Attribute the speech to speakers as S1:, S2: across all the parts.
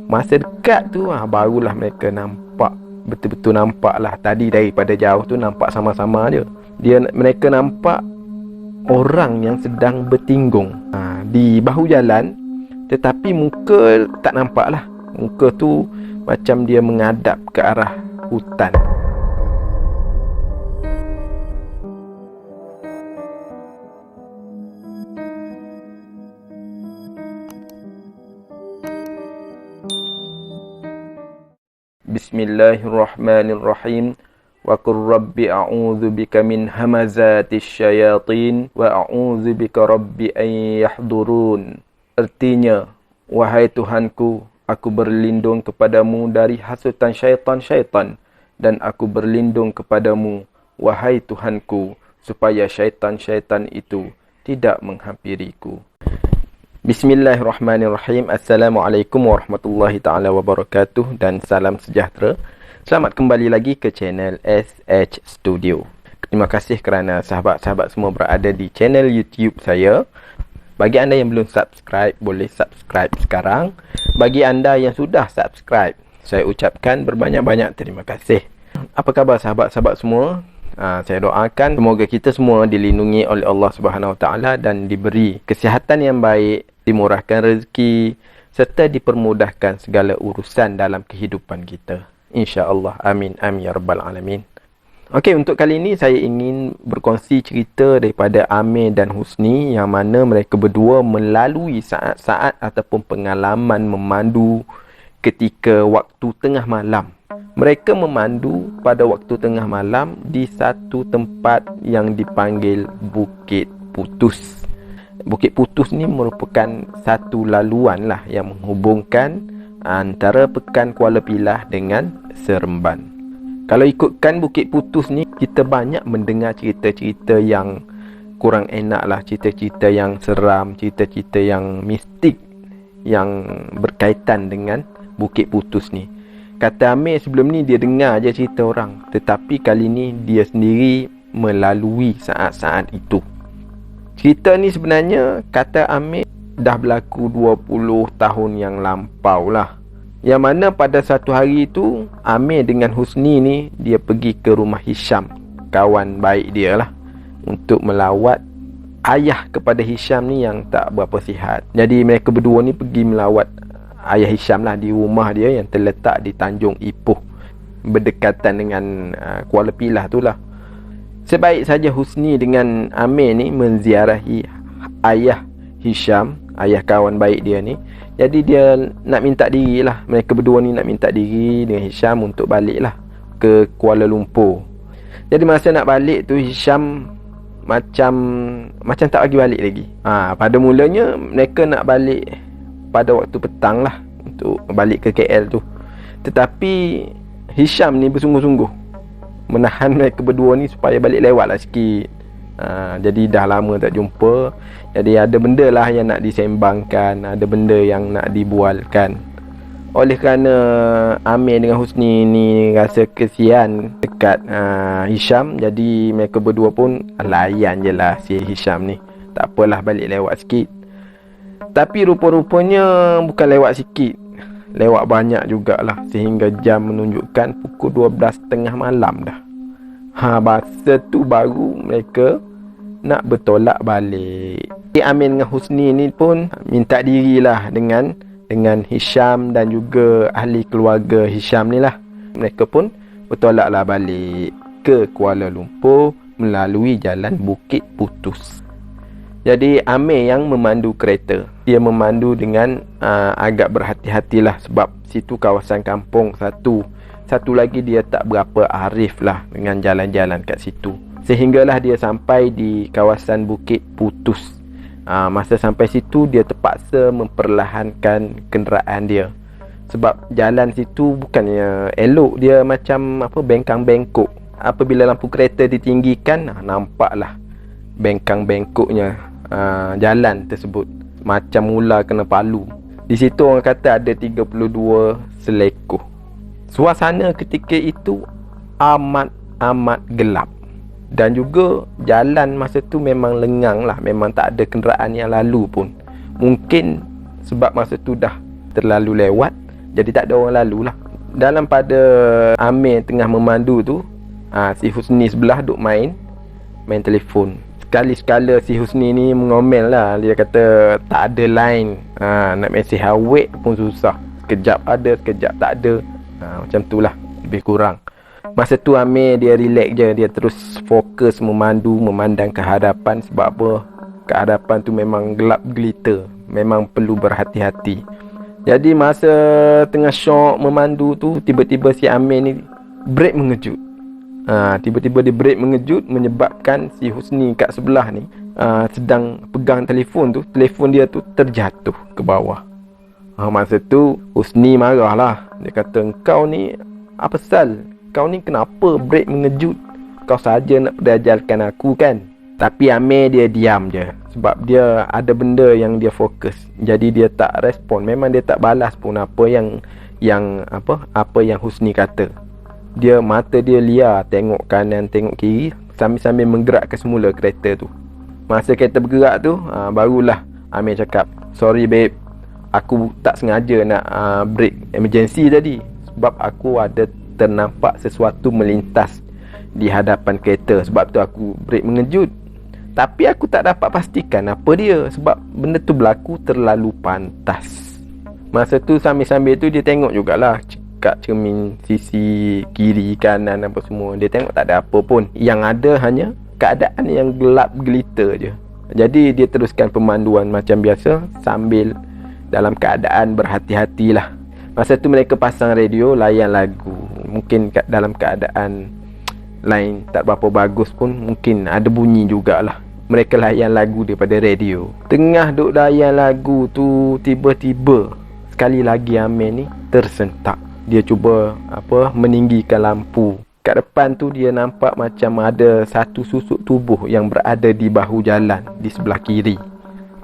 S1: Masa dekat tu barulah mereka nampak, betul-betul nampak lah. Tadi daripada jauh tu nampak sama-sama mereka nampak orang yang sedang bertinggung di bahu jalan, tetapi muka tak nampak lah. Muka tu macam dia menghadap ke arah hutan. Bismillahirrahmanirrahim. Wa qur rabbi a'udzu bika min hamazatis syayatin wa a'udzu bika rabbi an yahdurun. Artinya, wahai Tuhanku, aku berlindung kepadamu dari hasutan syaitan-syaitan, dan aku berlindung kepadamu, wahai Tuhanku, supaya syaitan-syaitan itu tidak menghampiriku. Bismillahirrahmanirrahim. Assalamualaikum warahmatullahi ta'ala wabarakatuh, dan salam sejahtera. Selamat kembali lagi ke channel SH Studio. Terima kasih kerana sahabat-sahabat semua berada di channel YouTube saya. Bagi anda yang belum subscribe, boleh subscribe sekarang. Bagi anda yang sudah subscribe, saya ucapkan berbanyak-banyak terima kasih. Apa khabar sahabat-sahabat semua? Saya doakan semoga kita semua dilindungi oleh Allah Subhanahu Wa Taala dan diberi kesihatan yang baik, dimurahkan rezeki, serta dipermudahkan segala urusan dalam kehidupan kita. InsyaAllah. Amin. Amin ya rabbal alamin. Okey, untuk kali ini saya ingin berkongsi cerita daripada Amir dan Husni, yang mana mereka berdua melalui saat-saat ataupun pengalaman memandu ketika waktu tengah malam. Mereka memandu pada waktu tengah malam di satu tempat yang dipanggil Bukit Putus. Bukit Putus ni merupakan satu laluan lah yang menghubungkan antara Pekan Kuala Pilah dengan Seremban. Kalau ikutkan Bukit Putus ni, kita banyak mendengar cerita-cerita yang kurang enak lah, cerita-cerita yang seram, cerita-cerita yang mistik yang berkaitan dengan Bukit Putus ni. Kata Amir sebelum ni dia dengar je cerita orang, tetapi kali ni dia sendiri melalui saat-saat itu. Cerita ni sebenarnya, kata Amir, dah berlaku 20 tahun yang lampau lah. Yang mana pada satu hari itu, Amir dengan Husni ni, dia pergi ke rumah Hisham, kawan baik dia lah, untuk melawat ayah kepada Hisham ni yang tak berapa sihat. Jadi mereka berdua ni pergi melawat ayah Hisham lah di rumah dia yang terletak di Tanjung Ipoh, berdekatan dengan Kuala Pilah tu lah. Sebaik saja Husni dengan Amir ni menziarahi ayah Hisham, ayah kawan baik dia ni. Jadi dia nak minta diri lah, mereka berdua ni nak minta diri dengan Hisham untuk balik lah ke Kuala Lumpur. Jadi masa nak balik tu, Hisham macam tak bagi balik lagi. Pada mulanya mereka nak balik pada waktu petang lah untuk balik ke KL tu. Tetapi Hisham ni bersungguh-sungguh menahan mereka berdua ni supaya balik lewat lah sikit. Jadi dah lama tak jumpa, jadi ada benda lah yang nak disembangkan, ada benda yang nak dibualkan. Oleh kerana Amir dengan Husni ni rasa kesian dekat Hisham, jadi mereka berdua pun layan je lah si Hisham ni. Tak apalah, balik lewat sikit. Tapi rupa-rupanya bukan lewat sikit, lewat banyak jugalah, sehingga jam menunjukkan pukul 12.30 malam dah. Masa tu baru mereka nak bertolak balik. Amir dengan Husni ni pun minta dirilah dengan Hisham dan juga ahli keluarga Hisham ni lah. Mereka pun bertolaklah balik ke Kuala Lumpur melalui jalan Bukit Putus. Jadi Amir yang memandu kereta. Dia memandu dengan agak berhati-hatilah, sebab situ kawasan kampung satu lagi dia tak berapa arif lah dengan jalan-jalan kat situ. Sehinggalah dia sampai di kawasan Bukit Putus. Masa sampai situ, dia terpaksa memperlahankan kenderaan dia, sebab jalan situ bukannya elok, dia macam bengkang-bengkok. Apabila lampu kereta ditinggikan, nampaklah bengkang-bengkoknya jalan tersebut, macam mula kena palu. Di situ orang kata ada 32 selekoh. Suasana ketika itu amat gelap, dan juga jalan masa tu memang lengang lah, memang tak ada kenderaan yang lalu pun. Mungkin sebab masa tu dah terlalu lewat, Jadi tak ada orang lalu lah. Dalam pada Amir tengah memandu tu, si Husni sebelah duk main telefon. Sekali-sekala si Husni ni mengomel lah. Dia kata tak ada line, nak mesej awet pun susah. Sekejap ada, sekejap tak ada. Macam tu lah, lebih kurang. Masa tu Amir dia relax je. Dia terus fokus memandu, memandang ke hadapan. Sebab apa? Ke hadapan tu memang gelap gelita, memang perlu berhati-hati. Jadi masa tengah syok memandu tu, tiba-tiba si Amir ni break mengejut. Tiba-tiba dia break mengejut, menyebabkan si Husni kat sebelah ni sedang pegang telefon tu, telefon dia tu terjatuh ke bawah. Masa tu Husni marah lah. Dia kata, kau ni apa pasal? Kau ni kenapa break mengejut? Kau saja nak berajalkan aku kan? Tapi Amir dia diam je. Sebab dia ada benda yang dia fokus. Jadi dia tak respon. Memang dia tak balas pun apa yang Husni kata. Dia mata dia liar, tengok kanan, tengok kiri, sambil-sambil menggerakkan semula kereta tu. Masa kereta bergerak tu, barulah Amir cakap, sorry babe, aku tak sengaja nak break emergency tadi. Sebab aku ada ternampak sesuatu melintas di hadapan kereta. Sebab tu aku break mengejut. Tapi aku tak dapat pastikan apa dia, sebab benda tu berlaku terlalu pantas. Masa tu sambil-sambil tu dia tengok jugalah kat cermin sisi kiri kanan apa semua. Dia tengok tak ada apa pun. Yang ada hanya keadaan yang gelap gelita je. Jadi dia teruskan pemanduan macam biasa sambil dalam keadaan berhati-hatilah. Masa tu mereka pasang radio, layan lagu. Mungkin dalam keadaan lain tak berapa bagus pun, mungkin ada bunyi jugalah. Mereka layan lagu daripada radio. Tengah duk layan lagu tu, tiba-tiba sekali lagi Amir ni tersentak. Dia cuba meninggikan lampu. Kat depan tu dia nampak macam ada satu susuk tubuh yang berada di bahu jalan di sebelah kiri.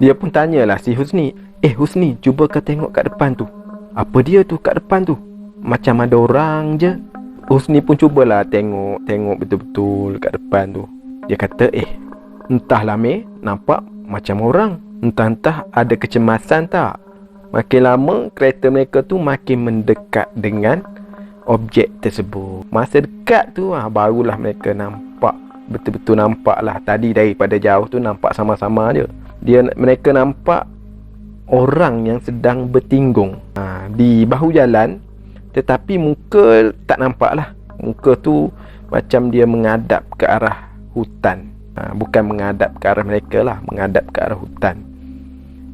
S1: Dia pun tanyalah si Husni, Husni, cuba kau tengok kat depan tu. Apa dia tu kat depan tu? Macam ada orang je. Husni pun cubalah tengok betul-betul kat depan tu. Dia kata, entahlah Meh, nampak macam orang. Entah ada kecemasan tak? Makin lama kereta mereka tu makin mendekat dengan objek tersebut. Masa dekat tu barulah mereka nampak, betul-betul nampak lah. Tadi daripada jauh tu nampak sama-sama je. Mereka nampak orang yang sedang bertinggung di bahu jalan. Tetapi muka tak nampak lah. Muka tu macam dia menghadap ke arah hutan. Bukan menghadap ke arah mereka lah, menghadap ke arah hutan.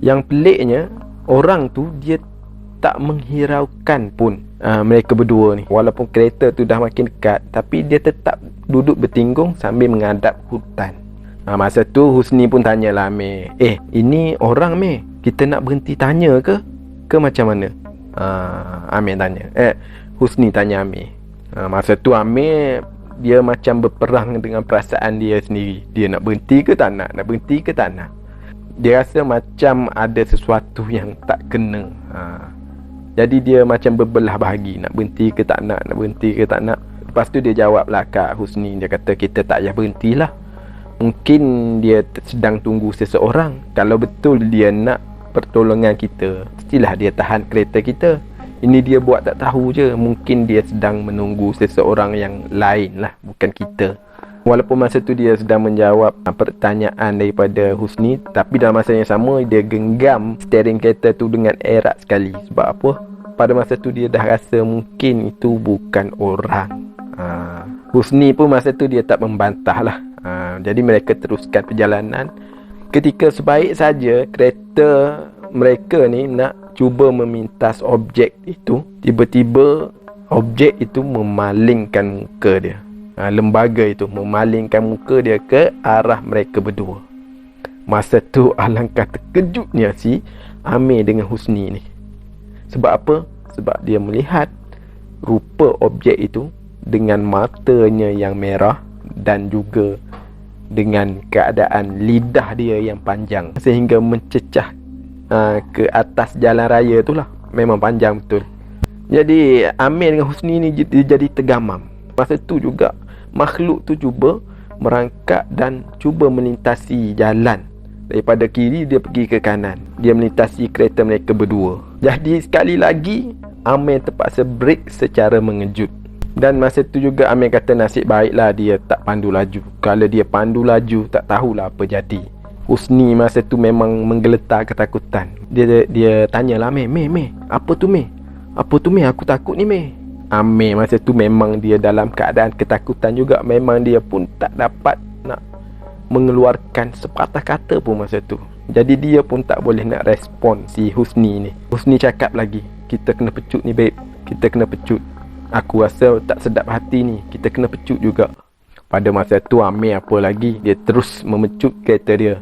S1: Yang peliknya, orang tu dia tak menghiraukan pun mereka berdua ni. Walaupun kereta tu dah makin dekat, tapi dia tetap duduk bertinggung sambil menghadap hutan. Masa tu Husni pun tanyalah Amir, ini orang Amir, kita nak berhenti tanya ke macam mana? Amir tanya, Husni tanya Amir. Masa tu Amir dia macam berperang dengan perasaan dia sendiri. Dia nak berhenti ke tak nak? Nak berhenti ke tak nak? Dia rasa macam ada sesuatu yang tak kena. Jadi dia macam berbelah bahagi, nak berhenti ke tak nak, nak berhenti ke tak nak. Lepas tu dia jawablah kat Husni. Dia kata, kita tak payah berhentilah. Mungkin dia sedang tunggu seseorang. Kalau betul dia nak pertolongan kita, mestilah dia tahan kereta kita. Ini dia buat tak tahu je. Mungkin dia sedang menunggu seseorang yang lain lah, bukan kita. Walaupun masa tu dia sedang menjawab pertanyaan daripada Husni, tapi dalam masa yang sama dia genggam steering kereta tu dengan erat sekali. Sebab apa? Pada masa tu dia dah rasa mungkin itu bukan orang. Husni pun masa tu dia tak membantah lah. Jadi mereka teruskan perjalanan. Ketika sebaik saja kereta mereka ni nak cuba memintas objek itu, tiba-tiba objek itu memalingkan muka dia. Lembaga itu memalingkan muka dia ke arah mereka berdua. Masa tu alangkah terkejutnya si Amir dengan Husni ni. Sebab apa? Sebab dia melihat rupa objek itu dengan matanya yang merah dan juga dengan keadaan lidah dia yang panjang sehingga mencecah ke atas jalan raya tu lah. Memang panjang betul. Jadi Amir dengan Husni ni jadi tergamam. Masa tu juga makhluk tu cuba merangkak dan cuba melintasi jalan. Daripada kiri dia pergi ke kanan. Dia melintasi kereta mereka berdua. Jadi sekali lagi Amir terpaksa break secara mengejut. Dan masa tu juga Amir kata nasib baiklah dia tak pandu laju. Kalau dia pandu laju, tak tahulah apa jadi. Husni masa tu memang menggeletar ketakutan. Dia tanyalah Amir, Meh, apa tu Meh? Apa tu Meh? Aku takut ni Meh. Amir masa tu memang dia dalam keadaan ketakutan juga. Memang dia pun tak dapat nak mengeluarkan sepatah kata pun masa tu. Jadi dia pun tak boleh nak respon si Husni ni. Husni cakap lagi, kita kena pecut ni babe, kita kena pecut. Aku rasa tak sedap hati ni, kita kena pecut juga. Pada masa tu Amir apa lagi, dia terus memecut kereta dia.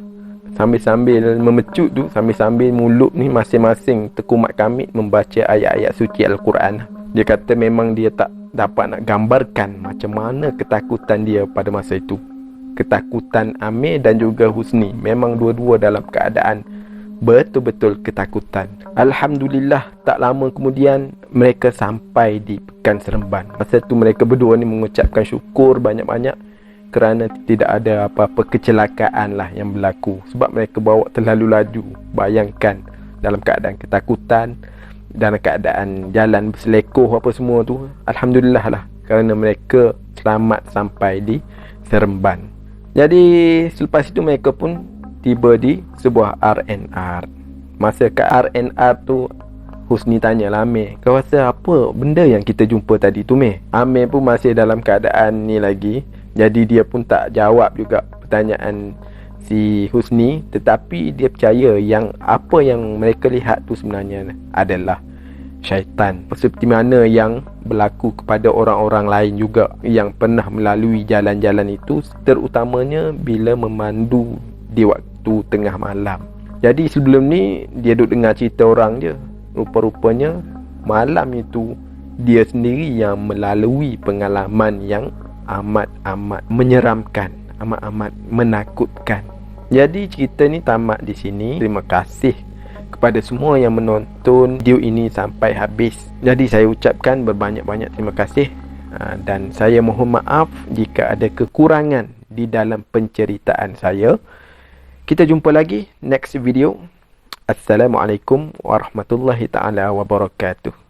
S1: Sambil-sambil memecut tu, sambil-sambil mulut ni masing-masing tekumat kamit membaca ayat-ayat suci Al-Quran. Dia kata memang dia tak dapat nak gambarkan macam mana ketakutan dia pada masa itu. Ketakutan Amir dan juga Husni, memang dua-dua dalam keadaan betul-betul ketakutan. Alhamdulillah, tak lama kemudian mereka sampai di Pekan Seremban. Masa tu mereka berdua ni mengucapkan syukur banyak-banyak kerana tidak ada apa-apa kecelakaan lah yang berlaku. Sebab mereka bawa terlalu laju. Bayangkan dalam keadaan ketakutan, dalam keadaan jalan berselekoh apa semua tu. Alhamdulillah lah, kerana mereka selamat sampai di Seremban. Jadi selepas itu mereka pun tiba di sebuah R&R. Masa kat R&R tu, Husni tanyalah Amir, kau rasa apa benda yang kita jumpa tadi tu Meh? Amir pun masih dalam keadaan ni lagi. Jadi dia pun tak jawab juga pertanyaan si Husni. Tetapi dia percaya yang apa yang mereka lihat tu sebenarnya adalah syaitan. Seperti mana yang berlaku kepada orang-orang lain juga yang pernah melalui jalan-jalan itu, terutamanya bila memandu di waktu tengah malam. Jadi sebelum ni dia duk dengar cerita orang je. Rupa-rupanya malam itu dia sendiri yang melalui pengalaman yang amat-amat menyeramkan, amat-amat menakutkan. Jadi cerita ni tamat di sini. Terima kasih kepada semua yang menonton video ini sampai habis. Jadi saya ucapkan berbanyak-banyak terima kasih, dan saya mohon maaf jika ada kekurangan di dalam penceritaan saya. Kita jumpa lagi next video. Assalamualaikum warahmatullahi taala wabarakatuh.